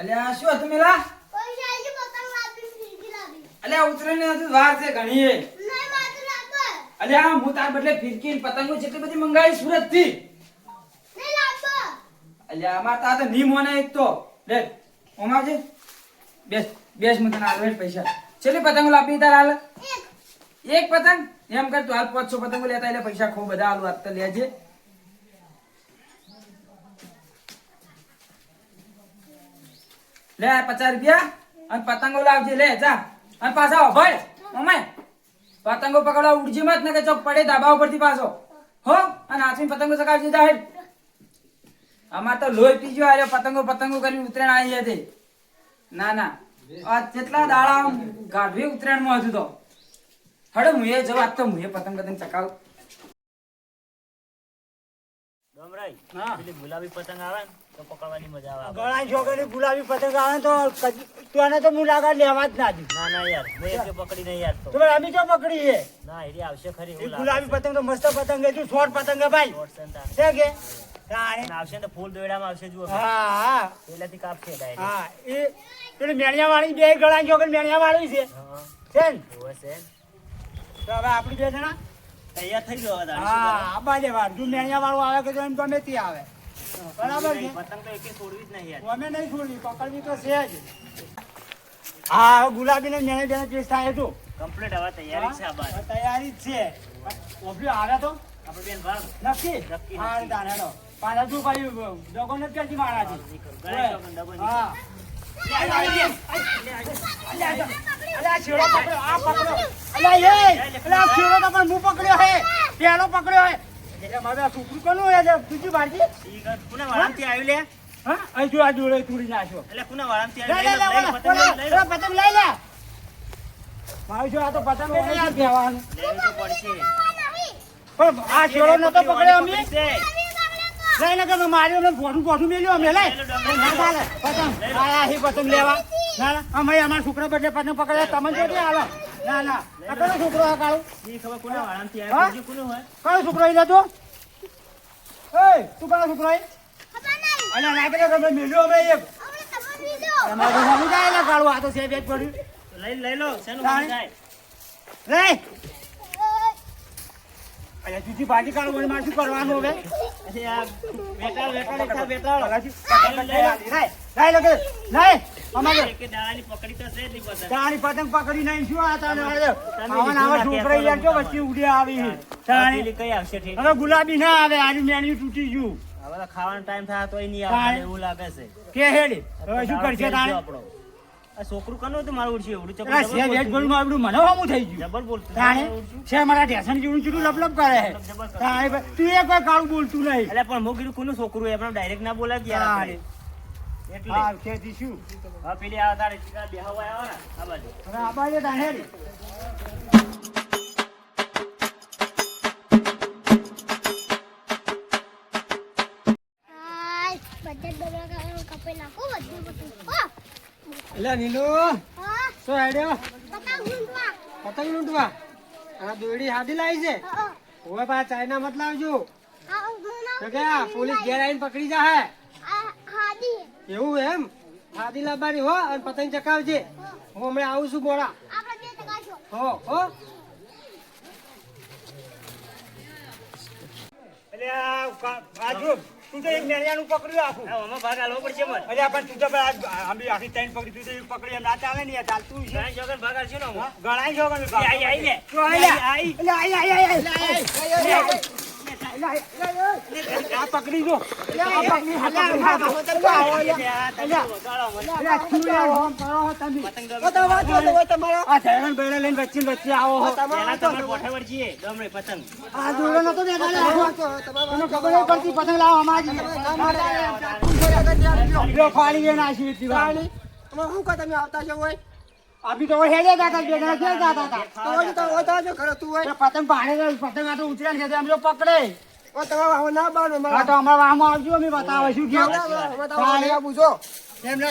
અલ્યા શું હતું મેલા? અલ્યા ઉતરેને વાર છે ઘણી. અલ્યા હું તાર બદલે ફિરકી પતંગો જેટલી બધી મંગાવી સુરત થી. અલ્યા અમાર તા તો ની મોને એક તો લે ઓમાજે બેસ બેસ મને આલવે પૈસા. છેલ્લી પતંગો લાપી તાર હાલ એક પતંગ એમ કર તું હાલ 500 પતંગો લેતા એટલે પૈસા ખો બધા હાલ વાત લેજે. લે 50 રૂપિયા અને પતંગો લાવજે લે જા. અને પાછા ભાઈ મમ્મી પતંગો પકડવા ઉડજી મત ને કે ચોક પડે ધાબા ઉપરથી પાછો હો અને આસમી પતંગો ચકાવજે જા. હેડ અમાર તો લોહી પીજો આરે પતંગો પતંગો કરીને ઉતરેણ આવી હતી. ના ના આ કેટલા દાડા ગાઢવી ઉતરેણ માં હતું તો હડો મુએ જો આજ તો મુએ પતંગ પતંગ ચકાવ. ડોમરાઈ પેલી ગુલાબી પતંગ આવે ને તો પકડવાની મજા આવે. ઘણા છોકરી ગુલાબી પતંગ આવે તો તને તો મુલાકાત લેવા જ ના દી. ના ના યાર મેં એક પકડી નહીં યાર તો તમે અમે તો પકડી છે. ના એરી આવશે ખરી એ એવું લાગે. ગુલાબી પતંગ તો મસ્ત પતંગ છે. તું શોર્ટ પતંગ છે ભાઈ છે કે તાણે આવશે ને ફૂલ દોયડામાં આવશે જુઓ હા હા પેલાથી કાપશે ડાયરેક્ટ. હા એ પેલી મેણિયા વાળી બે ગળા છોકરી મેણિયા વાળી છે હા છે ને હોવે છે તો હવે આપણી બે જણા તૈયાર થઈ ગયો હવે હા આબા દે વાર જો મેણિયા વાળું આવે કે તો એમ ગમે તે આવે બરાબર છે. પતંગ તો એકે છોડવી જ નહીં યાર. અમે નહીં છોડવી પકડવી તો છે જ. હા ગુલાબી ને મેણે બેને પેસ્ટ થાય તું કમ્પ્લીટ હવે તૈયારી છે આ બાર. તૈયારી જ છે ઓબ્યો આવે તો આપણે બેન ભાગ નક્કી નક્કી, હા નક્કી. તાણ હેડો પાછા શું કર્યું ડગો નથી કરતી મારાથી ગણાય તો પણ ડબલ નહીં. હા અલ્યા છેડો પકડ્યો આ પકડો અલ્યા એ અલ્યા આ છેડો તો પણ હું પકડ્યો હે પેલો પકડ્યો હે એટલે મારે આ છોકરું કોનું હે બીજી બારજી ઈ ઘર કોના વાળામથી આવ્યું લે? હા અહીં જો આ જોડે તોડી નાખ્યો એટલે કોના વાળામથી લઈ લે આવ્યું? લે લઈ લે, પતંગ લઈ લે. પતંગ લઈ લે મારી જો આ તો પતંગ લઈ લે કહેવાનું લેવી તો પડશે. પણ આ છેડો નતો પકડ્યો અમે પકડી છે. લઈને કે માર્યો ને ભોઠું મેલ્યું અમે લઈ ના ચાલે પતંગ આયા હી પતંગ લેવા ના ના અમે અમારા છોકરા બદલે પતંગ પકડ્યા તમે જોડે હાલો ના ના આ કયો છોકરો આ કાળું ઈ ખબર કોના વાળામથી હા? આવ્યું? બીજું કોનું હોય? કયો છોકરો એ જતો એ તું કયો છોકરો એ અલ્યા ના કે તમે મેલ્યો અમે એક અમારું સામું જાય ને કાળું આ તો છે બેજ પડ્યું લઈ લો શેનું તાણી. થાય? લે અલ્યા જુજી બાજી કાળું વળી મારે શું કરવાનું હવે અરે આ બેટાળ બેટાળ અમારે એકે દાડાની પકડી તો છે જ નહીં પતંગ. તારી પતંગ પકડી નહીં શું આ તને આવા છોકરા યાર જો વચ્ચે ઉડી આવી તારી પેલી કઈ આવશે ઠીક? હવે ગુલાબી ના આવે આની મેણ્યું તૂટી ગયું હવે તો ખાવાનો ટાઈમ થાય તોય નહીં તાણી. આવશે એવું લાગે છે. કે હેડી હવે શું કરશે તારે આપણો આ છોકરું કનું હતું મારું ઉડશે એવડું પેલા છે વેજ બોલ માં આપણું મને હમું થઈ ગયું જબર બોલતું તાણે છે મારા ઢેસણ જેવું ચૂડું લપલપ કરે છે તાણે તું એ કોઈ કાળું બોલતું નહીં એટલે પણ હું કીધું કોનું છોકરું આપણે ડાયરેક્ટ ના બોલાય કે યાર આપણે. એટલે હા ખેતી શું હવે પેલી આ તારે બેહવા આવ્યો ને આ બાજુ હવે આ બાજુ તાણે હેડી એટલે નીલુ શું હેડ્યો પતંગ લૂંટવા આ દોરડી હાદી લાવી છે હવે પા ચાઇના મત લાવજો તો કે આ પોલીસ ઘેર આવીને પકડી જા એવું એમ હાદી લાવવાની હો અને પતંગ ચકાવજે હું હમણાં આવું છું મોડા હો હો એટલે આજુ તું તો એક મેળિયાનું પકડ્યું આખું હવે આમાં ભાગ આલવો પડશે મને. અરે પણ તું તો આંબી આખી ત્રણ પકડી તું તો એક પકડી એમ ના ચાલે ને યાર ચાલતું છે ઘણા જોગન ભાગ આલશે ને હું. ગણાય છો કે આઈ લે. તું આઈ લે એટલે આ પકડી જો આ પકડી આ ધૈર્ય બેડે લઈને વચ્ચે આવો પહેલા તમારે પોઠે વળજીએ, ગામડે પતંગ. આ દોડો નતો દેખાડે તમને ખબર નહીં પડતી પતંગ લાવો અમારી ફાડી ગઈ નાખી હતી વાળી શું કહો તમે આવતા છો હોય અભી તો હેડે જાતા બે જણા ક્યાં જાતા હતા તો હોય તો હોય તો ખરો તું હોય તો પતંગ પાડે પતંગ આ તો ઉતર્યા છે અમે તો પકડે ઓ તમે આવો ના બાનો હા તો અમારા વાહમાં આવજો અમે બતાવે શું કેવું પૂછો એમને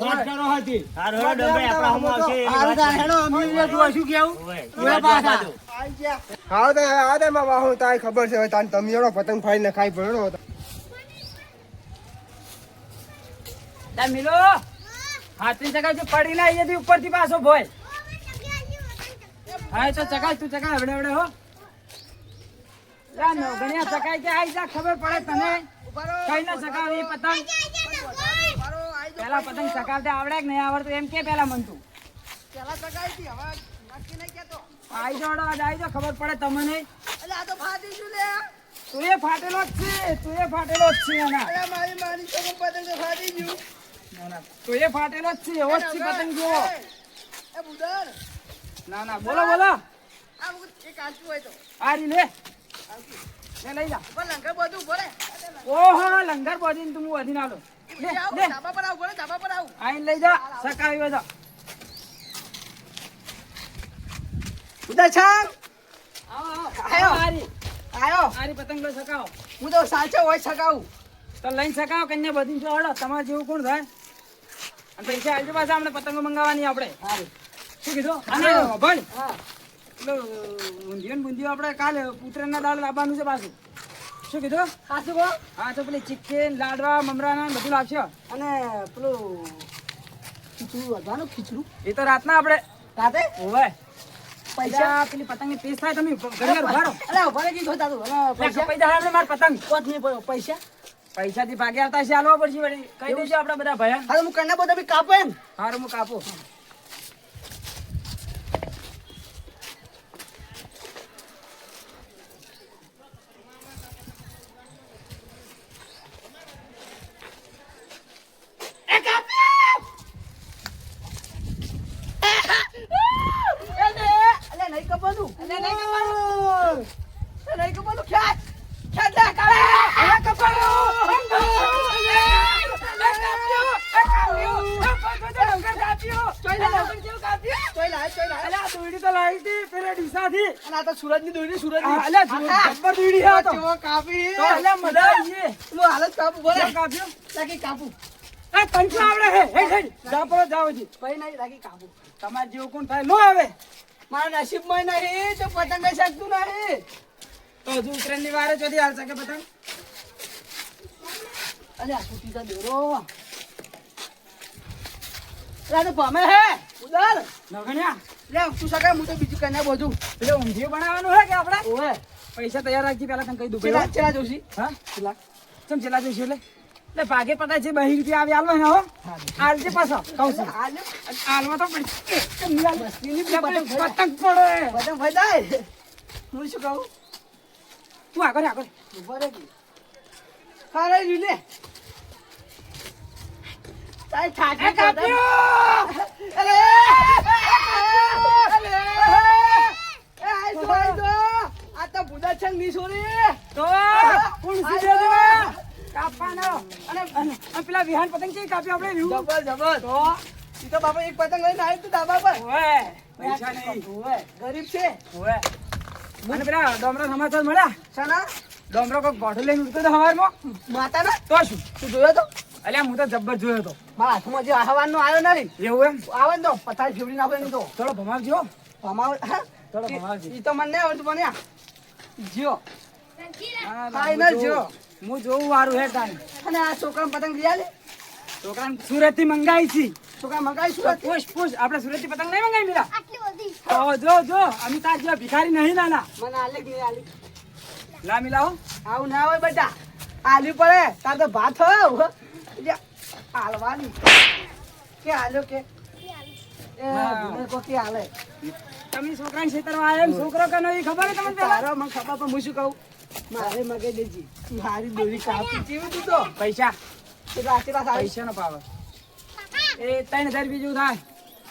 વાત કરો હતી હારું હેડો ડોમભાઈ, આપણા હામું આવશે એની હારું વાત તાર નહીં. હેડો અમે જોવા શું કેવું ઓવે. જોયા પાછા હા તો માં વાહું તારી ખબર છે હવે તાન તમે એનો પતંગ ફાડી નખાઈ પડ્યો લા મિલો હાથની ચગાવજો પડી ના અહીંયાથી ઉપરથી પાછો ભોય હા તો ચગાવ તું ચગાવ હવડે હવડે હો લા નો ગણ્યા ચગાઈ કે આઈ જા ખબર પડે તને કઈ ના ચગાવ એ પતંગ પેલા પતંગ ચગાવતે આવડે કે નહીં આવડતું એમ કે પેલા મન તું આઈ જાઓ આઈ જાઓ ખબર પડે તમને તું એ ફાટેલો જ છે તું એ ફાટેલો જ છે એના ના ના તું એ ફાટેલો જ છે એવો જ છે પતંગ જેવો ના ના બોલો બોલો આ રી લે લઈ જા ઓહો લંગર બોધીને તું હું વધીને આલો લે લે આઈને લઈ જા સકાવ્યો જા ઉદા છાંગ આયો આરી આયો આરી પતંગ લો સકાવો હું તો સાચો હોય સકાવું તો લઈને સકાવો કન્યા બધી જો હળો તમારે જેવું કોણ થાય અને પૈસા આવજો પાછા આપણે પતંગો મંગાવવાની આપણે શું કીધું અને ભાઈ પેલો ઊંધિયો ને બુંધિયો આપણે કાલે પુત્રના દાળ લાવવાનું છે પાછું શું કીધું સાચું કહો હા તો પેલી ચિક્કીન લાડવા મમરાના બધું લાવશે અને પેલું ખીચડું વધવાનું ખીચડું એ તો રાતના આપણે રાતે હોવે પૈસા પૈસા પેલી પતંગની પેસ થાય તમે ઘણી વાર ઉભા રહો અરે ઉભા રહી જોતા તું પૈસા પૈસા આપણે માર પતંગ કોત નહીં પડ્યો પૈસા પૈસાથી ભાગે આવતા છે હાલવા પડશે વળી કહી દઈશું આપણા બધા ભયા હા તો હું કરના બધા બી કાપે ને હારું હું કાપો અલે નહીં કપાતું અલે નહીં કપાતું નહીં કપાતું ખેંચ ખેંચ લે કાલે અલે સુરજ ની દોરી સુરજ કાપી હાલત કાપુ બોલે લાગી કાપુ કઈ નહીં લાગી કાપુ તમારે જેવું કોણ થાય લો આવે મારા નસીબમાં નહીં તો પતંગ શકતું નહીં તો હજુ ઉત્તરાયણની વારે ચોથી હાલ શકે પતંગ અલે આ છૂટી જા દોરો અરે તો ભમે હે ઉદર નગણ્યા લે તું સકાય હું તો બીજું કઈ ના બધું પેલો ઊંધિયું બનાવવાનું હે કે આપણે ઓએ પૈસા તૈયાર રાખજી પેલા તને કહી દઉં ચેલા ચેલા જોશી હા ચમ ચેલા જોઈશું એટલે ભાગે પતા છે 2 રૂપિયા આવી આલવા ને હો આલજે પાછો કહું છું આલવા તો પડી પતંગ પડે પતંગ ભાઈ જાય હું શું કહું તું આગળ આગળ ઉભા રે હા રે લીલે તાઈ ઠાકે કાપ્યો અરે આઈ તો આ તો બુડા છંગ ની છોરી તો કુણસી દે દેવા કાપવાનો અને પેલા વિહાન પતંગ છે કાપ્યો આપણે રહ્યું જબર જબર તો ઈ તો બાપા એક પતંગ લઈને આવી તું ડાબા પર ઓએ પૈસા નહીં ઓએ ગરીબ છે ઓએ મને પેલા ડોમરા સમાચાર મળ્યા સના ડોમરો કોક ગોઠો લઈને ઉડતો તો હવારમાં માતા ના તો શું તું જોયો તો અલ્યા હું તો જબ્બર જોયો હતો મારા હાથમાં જે આહવાનનો આવ્યો નહીં એવું એમ આવે ને તો પથારી ફેવડી નાખે નહીં તો થોડો ભમાવજો ભમાવ થોડો ભમાવજો ઈ તો મને નહીં આવડતું મને જીઓ હા, ફાઈનલ જો હું જોઉં વારું હે તારી અને આ છોકરા પતંગ લઈ આલે છોકરાને સુરત થી મંગાવી છી છોકરા મંગાઈ શું પૂછ પૂછ આપણે સુરત થી પતંગ નહીં મંગાવી મિલા જો જો અમે તાર જેવા ભિખારી નહીં નાના મને આલે કે નહીં આલે લા મિલાઓ આવું ના હોય બેટા આલી પડે તાર તો ભાત હોય હાલવાની કે હાલ્યો કે એ ભૂલે કો કે હાલે તમે છોકરાને છેતરવા આવ્યા એમ છોકરો કે નહીં ખબર હે તમને પેલા તારો મને ખબર પણ હું શું કહું મારે મગે દેજી મારી દોરી કાપી જેવું તું તો પૈસા કેટલા કેટલા સારી પૈસા નો પાવર એ 3000 બીજું થાય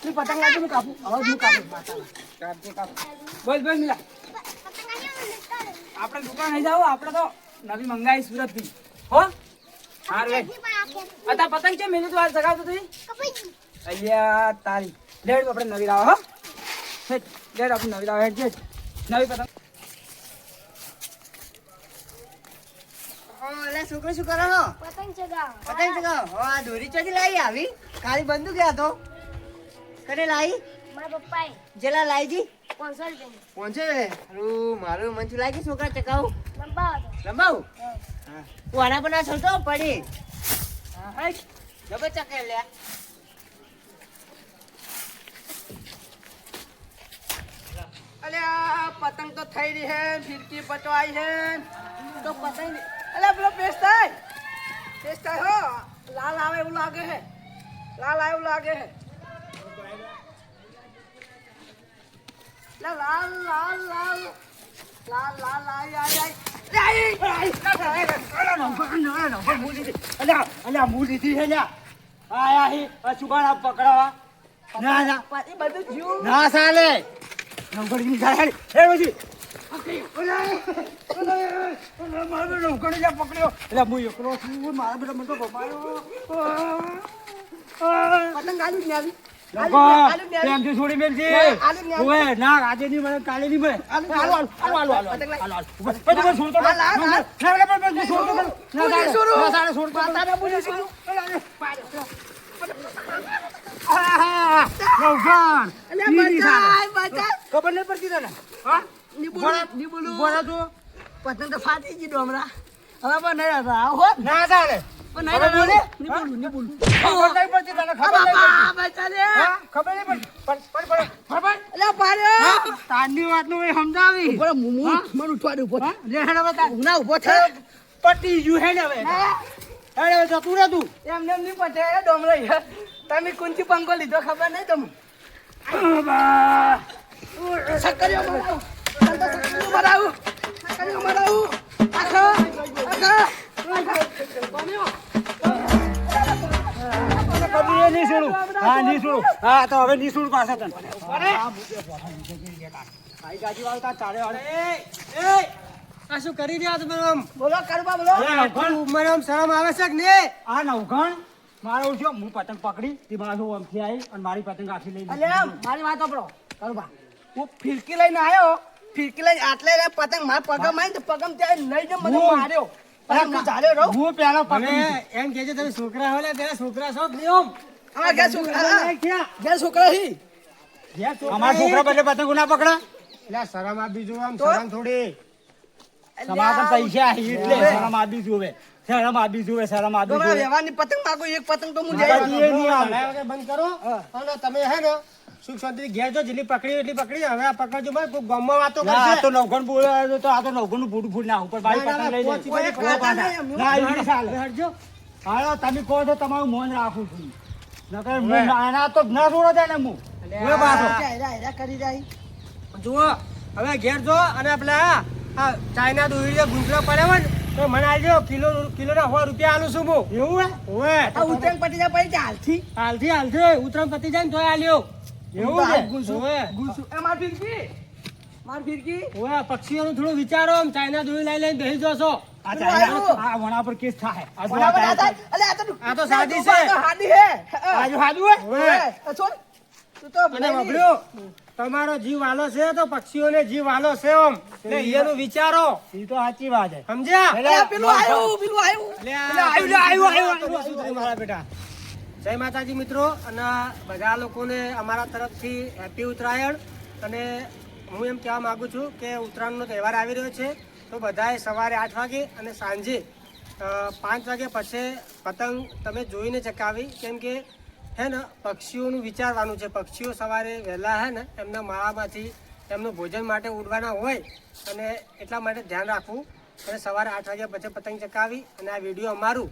તું પતંગ લાગે હું કાપું હવે હું કાપું માતાના કાપજે કાપ બોલ બોલ મિલા આપણે દુકાન નહીં જાવ આપણે તો નવી મંગાઈ સુરત થી હો હાર વે અતા પતંગ છે મેલી તો હાલ સગાવતો તું અલ્યા તારી લેડ આપણે નવી લાવો હો હેટ લેડ આપણે નવી લાવો હેટ જે નવી પતંગ ઓલે છોકરો શું કરો હો પતંગ ચગાવ હો આ દોરી ચોથી લાવી આવી કાળી બંદૂક ગયા તો કને લાવી મારા પપ્પાએ જેલા લાવીજી 500 રૂપિયા પહોંચે હારું મારું મન થયું લાગી છોકરા ચકાવ લંબાવો લંબાવું હું આના પર ના છોડતો પડી જબર ચકે લે અલ્યા પતંગ તો થઈ રહી હે ફિરકી પટવાઈ હે તો પતંગ અલ્યા પેલો પેસ્ટ થાય હો લાલ આવે એવું લાગે હે લાલ આવે એવું લાગે હે લાલ લાલ લાલ લાલ લાલ લાલ આઈ આઈ અલ્યા મૂડી થી હે લ્યા આયા હી સુબાના પકડાવા ના ના પાછી બધું જીવ ના સાલે નંગડી ની જાય હે રોજી મારો નંગડી જા પકડ્યો એટલે હું એકલો છું મારા બેટા મને તો ગમાયો પતંગ આલુ ને આવી પ્રેમથી છોડી મેલજે ઓએ ના આજે ની મને કાલે ની મળે હાલો છોડતો ખબર નહીં પડતી તને હા બોલા તું પતંગ તો ફાટી ગઈ ડોમરા હવે પણ નહીં આવો ના ચાલે પણ નહીં બોલે નહીં બોલું ખબર નહીં પડતી તને ખબર નહીં પડતી હા ખબર નહીં પડતી ખબર અલ્યા પાડ્યો તારની વાત નું સમજાવી બરો મન ઉઠવા દે ઉભો લે હેડે બતા ના ઉભો છે પટી ગયું હેડે હવે હેડે જતું રે તું એમ નેમ નહીં પટે ડોમરાઈ તમે કોણથી પંખો લીધો ખબર નહીં તમને સક્કરીઓ મરાવું સક્કરીઓ મરાવું આખો કદી નહીં છોડું હા નહીં છોડું હા તો હવે નહીં છોડું પાછા તને ભાઈ ગાજી વાળો તાર ચાલે વાળો આ શું કરી રહ્યા તમે આમ બોલો કરવા બોલો ઉંમર આમ શરમ આવે છે કે નહીં આ નવઘણ મારો છે હું પતંગ પકડી તે બાજુ આમથી આવી અને મારી પતંગ આખી લઈ અલ્યા મારી વાત સાંભળો કરવા હું ફિરકી લઈને આવ્યો ફિરકી લઈને આટલે રે પતંગ મારા પગમ આવી તો પગમ ત્યાં નહીં ને મને માર્યો પછી હું ચાલ્યો રહું હું પેલા પકડી એમ કહેજે તમે છોકરા હોય ને ત્યારે છોકરા છો કે નહીં અમારા ઘેર છોકરા હી અમારા છોકરા બદલે પતંગ ના પકડા એટલે શરમ આપી જો આમ શરમ થોડી સમાજમાં પૈસા એટલે શરમ આપી જોવે શરમ આપી જોવે શરમ આપી તમારા જોવે વ્યવહારની પતંગ માંગો એક પતંગ તો હું લઈ એ નહીં આવે બંધ કરો અને તમે હે ને સુખ શાંતિ ઘેર જો જેટલી પકડી એટલી પકડી હવે આ પકડજો ભાઈ કોઈ ગામમાં વાતો કરશે આ તો નવઘણ બોલે તો આ તો નવઘણ નું ફૂટ ફૂટ ના ઉપર બાઈ પતંગ લઈ લે ના એ ચાલે હટજો હાલો તમે કહો તો તમારું મન રાખું છું નકર હું નાના તો ના છોડો દે ને હું હવે પાછો કરી જાય જુઓ હવે ઘેર જો અને પેલા આ ચાઇના દોરી ગુંજરા પડે હોય ને તો મને આવજો કિલો ના 100 રૂપિયા આલું છું હું એવું હે ઓએ આ ઉતરાણ પટી જાય પછી હાલથી હાલથી ઉતરાણ પતી જાય ને તોય આલ્યો એવું છે ઓએ એ માર ફિરકી ઓએ પક્ષીઓનું થોડું વિચારો આમ ચાઇના દોરી લઈને બેસી જશો આ ચાઇના આ વણા પર કેસ થાય આ તો સાદી છે હાદી હે આજુ હાજુ હે ઓએ છોડ તું તો અને બબડ્યો તમારો જીવ વાલો છે તો પક્ષીઓને જીવ વાલો છે ઓમ એટલે એનું વિચારો એ તો સાચી વાત છે સમજ્યા પેલું આવ્યું મારા બેટા જય માતાજી મિત્રો અને બધા લોકોને અમારા તરફથી હેપી ઉત્તરાયણ અને હું એમ કહેવા માંગુ છું કે ઉત્તરાયણનો તહેવાર આવી રહ્યો છે તો બધાએ સવારે 8 વાગે અને સાંજે 5 વાગે પછી પતંગ તમે જોઈને ચકાવી કેમ કે હે ને પક્ષીઓનું વિચારવાનું છે પક્ષીઓ સવારે વહેલા હે ને એમના માળામાંથી એમનું ભોજન માટે ઉડવાના હોય અને એટલા માટે ધ્યાન રાખવું અને સવારે 8 વાગ્યા પછી પતંગ ચકાવી અને આ વિડીયો અમારું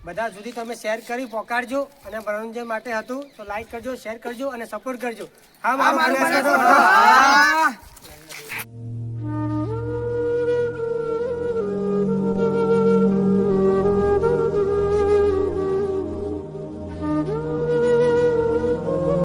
બધા સુધી તમે શેર કરી પહોંચાડજો અને મનોરંજન માટે હતું તો લાઈક કરજો શેર કરજો અને સપોર્ટ કરજો હા મારું